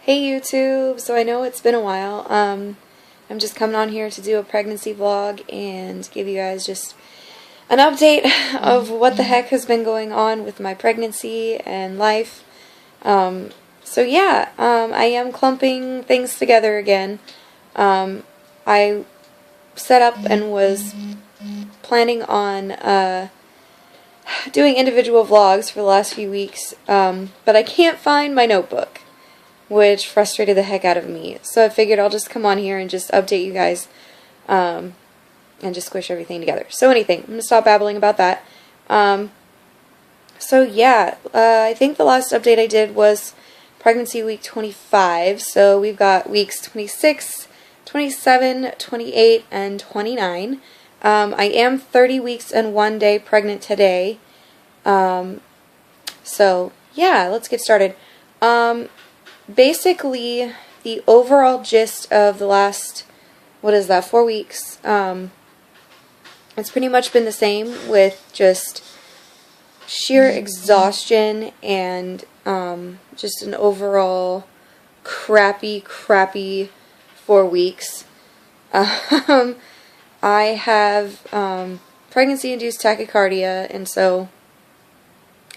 Hey YouTube, so I know it's been a while. I'm just coming on here to do a pregnancy vlog and give you guys just an update of what the heck has been going on with my pregnancy and life. So yeah, I am clumping things together again. I set up and was planning on doing individual vlogs for the last few weeks, but I can't find my notebook, which frustrated the heck out of me. So I figured I'll just come on here and just update you guys, and just squish everything together. So I'm going to stop babbling about that. So yeah, I think the last update I did was pregnancy week 25. So we've got weeks 26, 27, 28, and 29. I am 30 weeks and 1 day pregnant today. So yeah, let's get started. Basically, the overall gist of the last, 4 weeks, it's pretty much been the same, with just sheer exhaustion and just an overall crappy 4 weeks. I have pregnancy-induced tachycardia, and so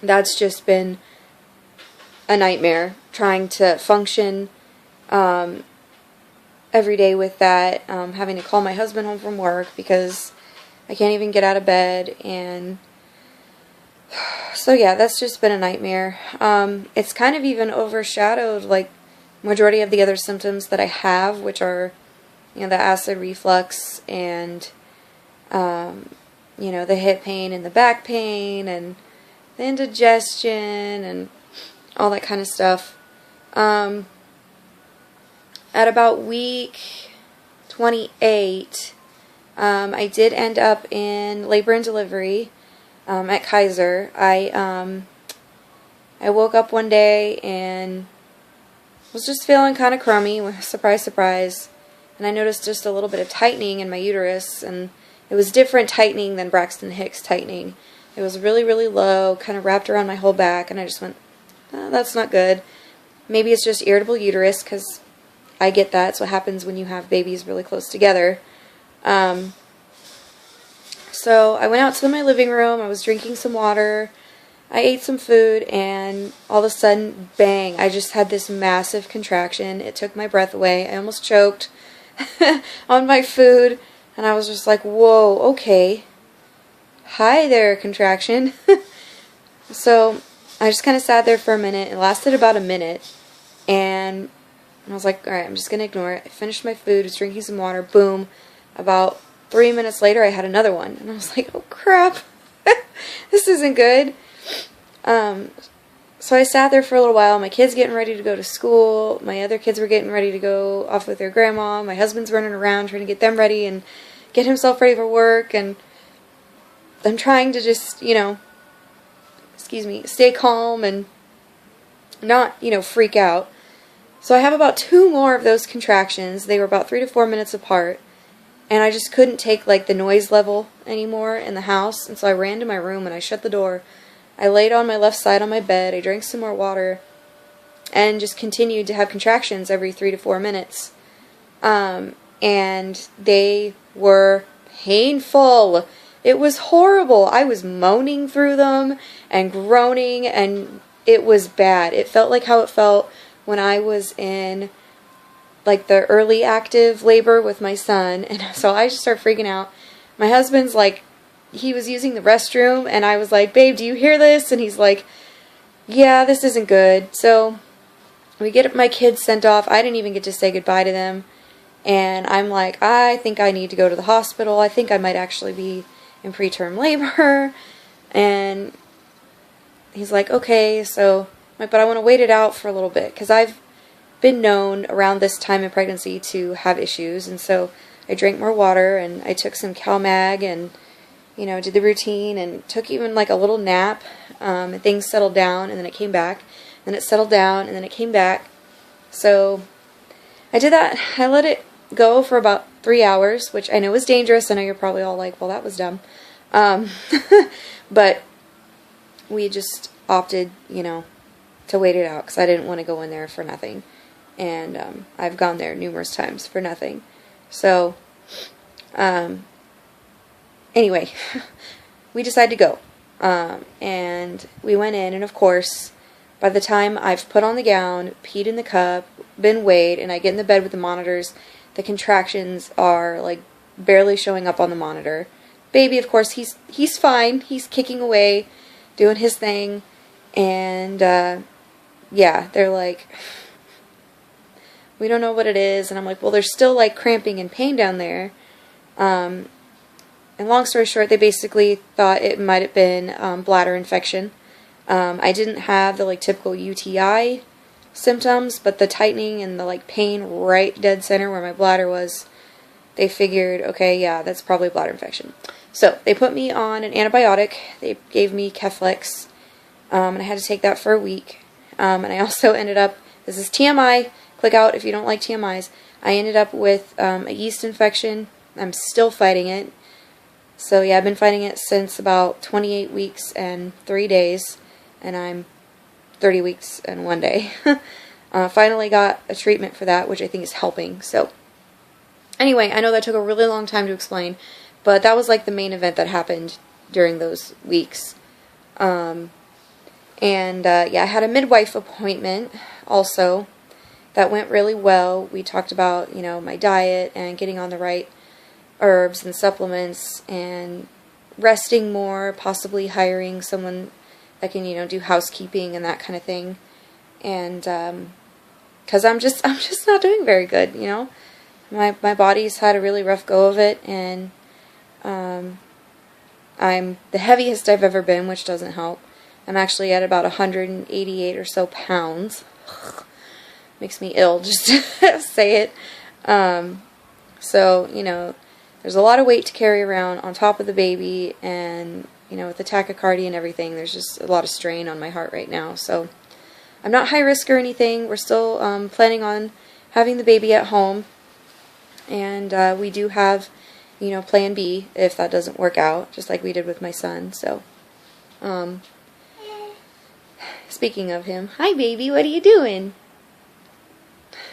that's just been a nightmare trying to function every day with that, having to call my husband home from work because I can't even get out of bed, and so yeah, that's just been a nightmare. It's kind of even overshadowed like majority of the other symptoms that I have, which are, you know, the acid reflux and you know, the hip pain and the back pain and the indigestion and all that kind of stuff. At about week 28, I did end up in labor and delivery at Kaiser. I woke up one day and was just feeling kind of crummy. Surprise, surprise. And I noticed just a little bit of tightening in my uterus, and it was different tightening than Braxton Hicks tightening. It was really, really low, kind of wrapped around my whole back, and I just went, that's not good. Maybe it's just irritable uterus, because I get that. It's what happens when you have babies really close together. So I went out to my living room. I was drinking some water. I ate some food, and all of a sudden, bang, I just had this massive contraction. It took my breath away. I almost choked on my food, and I was just like, whoa, okay. Hi there, contraction. So I just kind of sat there for a minute. It lasted about a minute, and I was like, alright, I'm just going to ignore it. I finished my food, was drinking some water, boom. About 3 minutes later, I had another one, and I was like, oh crap, this isn't good. So I sat there for a little while. My kids getting ready to go to school. My other kids were getting ready to go off with their grandma. My husband's running around trying to get them ready and get himself ready for work, and I'm trying to just, you know, stay calm and not, you know, freak out. So I have about 2 more of those contractions. They were about 3 to 4 minutes apart, and I just couldn't take like the noise level anymore in the house, and so I ran to my room and I shut the door. I laid on my left side on my bed. I drank some more water and just continued to have contractions every 3 to 4 minutes. And they were painful. It was horrible. I was moaning through them and groaning, and it was bad. It felt like how it felt when I was in like the early active labor with my son, and so I just started freaking out. My husband's like, he was using the restroom, and I was like, babe, do you hear this? And he's like, yeah, this isn't good. So we get my kids sent off. I didn't even get to say goodbye to them, and I'm like, I think I need to go to the hospital. I think I might actually be in preterm labor. And he's like, okay. So I'm like, but I want to wait it out for a little bit, because I've been known around this time in pregnancy to have issues. And so I drank more water, and I took some CalMag, and, you know, did the routine, and took even like a little nap, and things settled down, and then it came back, then it settled down, and then it came back. So I did that. I let it go for about 3 hours, which I know is dangerous. I know you're probably all like, well, that was dumb. But we just opted, you know, to wait it out, because I didn't want to go in there for nothing. and I've gone there numerous times for nothing. So, anyway, we decided to go, and we went in, and of course, by the time I've put on the gown, peed in the cup, been weighed, and I get in the bed with the monitors, the contractions are like barely showing up on the monitor. Baby, of course, he's fine. He's kicking away, doing his thing, and yeah, they're like, we don't know what it is, and I'm like, well, there's still like cramping and pain down there. And long story short, they basically thought it might have been bladder infection. I didn't have the like typical UTI symptoms, but the tightening and the like pain right dead center where my bladder was, they figured, okay, yeah, that's probably bladder infection. So they put me on an antibiotic. They gave me Keflex, and I had to take that for a week. And I also ended up, this is TMI, click out if you don't like TMIs, I ended up with a yeast infection. I'm still fighting it. So yeah, I've been fighting it since about 28 weeks and 3 days, and I'm 30 weeks and 1 day. Finally got a treatment for that, which I think is helping. So anyway, I know that took a really long time to explain, but that was like the main event that happened during those weeks. Yeah, I had a midwife appointment also that went really well. We talked about, you know, my diet and getting on the right herbs and supplements and resting more, possibly hiring someone that can, you know, do housekeeping and that kind of thing. And because I'm just not doing very good, you know. My body's had a really rough go of it, and I'm the heaviest I've ever been, which doesn't help. I'm actually at about 188 or so pounds. Makes me ill just to say it. So, you know, there's a lot of weight to carry around on top of the baby, and, you know, with the tachycardia and everything, there's just a lot of strain on my heart right now. So I'm not high risk or anything. We're still planning on having the baby at home, and we do have, you know, plan B if that doesn't work out, just like we did with my son. So, speaking of him, hi baby, what are you doing?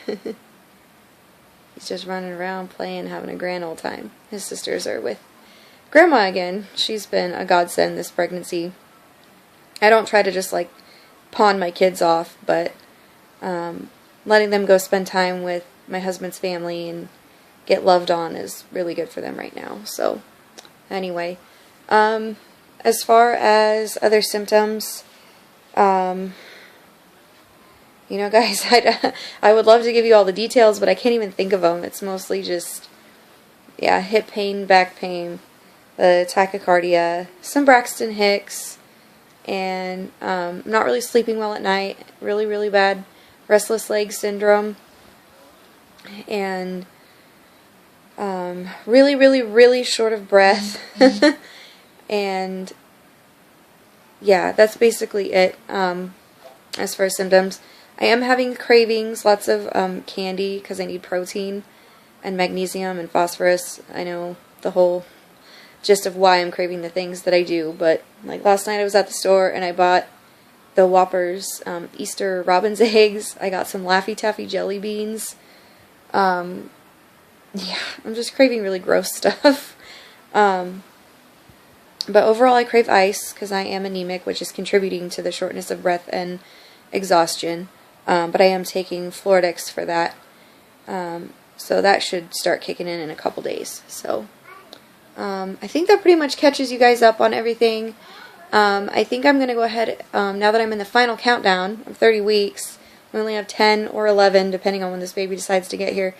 He's just running around playing, having a grand old time. His sisters are with Grandma again. She's been a godsend this pregnancy. I don't try to just like pawn my kids off, but letting them go spend time with my husband's family and get loved on is really good for them right now. So anyway, as far as other symptoms, you know, guys, I would love to give you all the details, but I can't even think of them. It's mostly just, yeah, hip pain, back pain, the tachycardia, some Braxton Hicks, and not really sleeping well at night, really, really bad restless leg syndrome, and really, really, really short of breath. And yeah, that's basically it as far as symptoms. I am having cravings, lots of candy, because I need protein and magnesium and phosphorus. I know the whole gist of why I'm craving the things that I do, but like last night I was at the store and I bought the Whoppers Easter Robin's eggs. I got some Laffy Taffy jelly beans. Yeah, I'm just craving really gross stuff. But overall I crave ice because I am anemic, which is contributing to the shortness of breath and exhaustion. But I am taking Floradix for that. So that should start kicking in a couple days. So I think that pretty much catches you guys up on everything. I think I'm going to go ahead, now that I'm in the final countdown of 30 weeks, we only have 10 or 11, depending on when this baby decides to get here.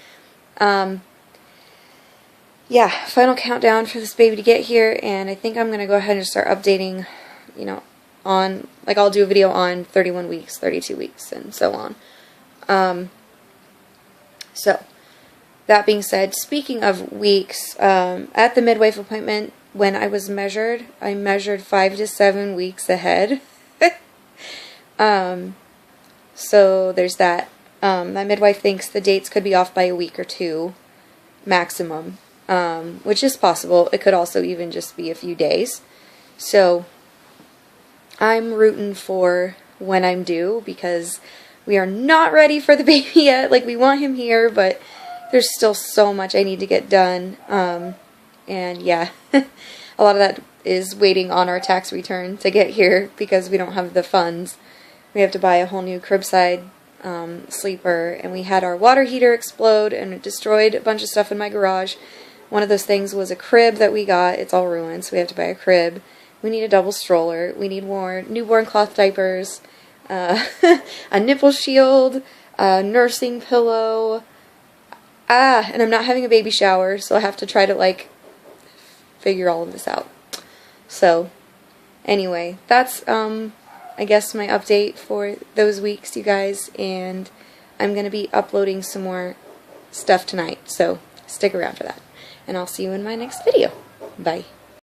Yeah, final countdown for this baby to get here, and I think I'm going to go ahead and start updating, you know, on, like I'll do a video on 31 weeks, 32 weeks, and so on. So, that being said, speaking of weeks, at the midwife appointment, when I was measured, I measured 5 to 7 weeks ahead. So there's that. My midwife thinks the dates could be off by a week or two, maximum, which is possible. It could also even just be a few days. So I'm rooting for when I'm due, because We are not ready for the baby yet. Like, we want him here, but there's still so much I need to get done. And yeah, a lot of that is waiting on our tax return to get here because we don't have the funds. We have to buy a whole new curbside sleeper, and we had our water heater explode and it destroyed a bunch of stuff in my garage. One of those things was a crib that we got. It's all ruined, so we have to buy a crib. We need a double stroller. We need more newborn cloth diapers, a nipple shield, a nursing pillow. And I'm not having a baby shower, so I have to try to, like, figure all of this out. So, anyway, that's, I guess my update for those weeks, you guys, and I'm going to be uploading some more stuff tonight, so stick around for that. And I'll see you in my next video. Bye.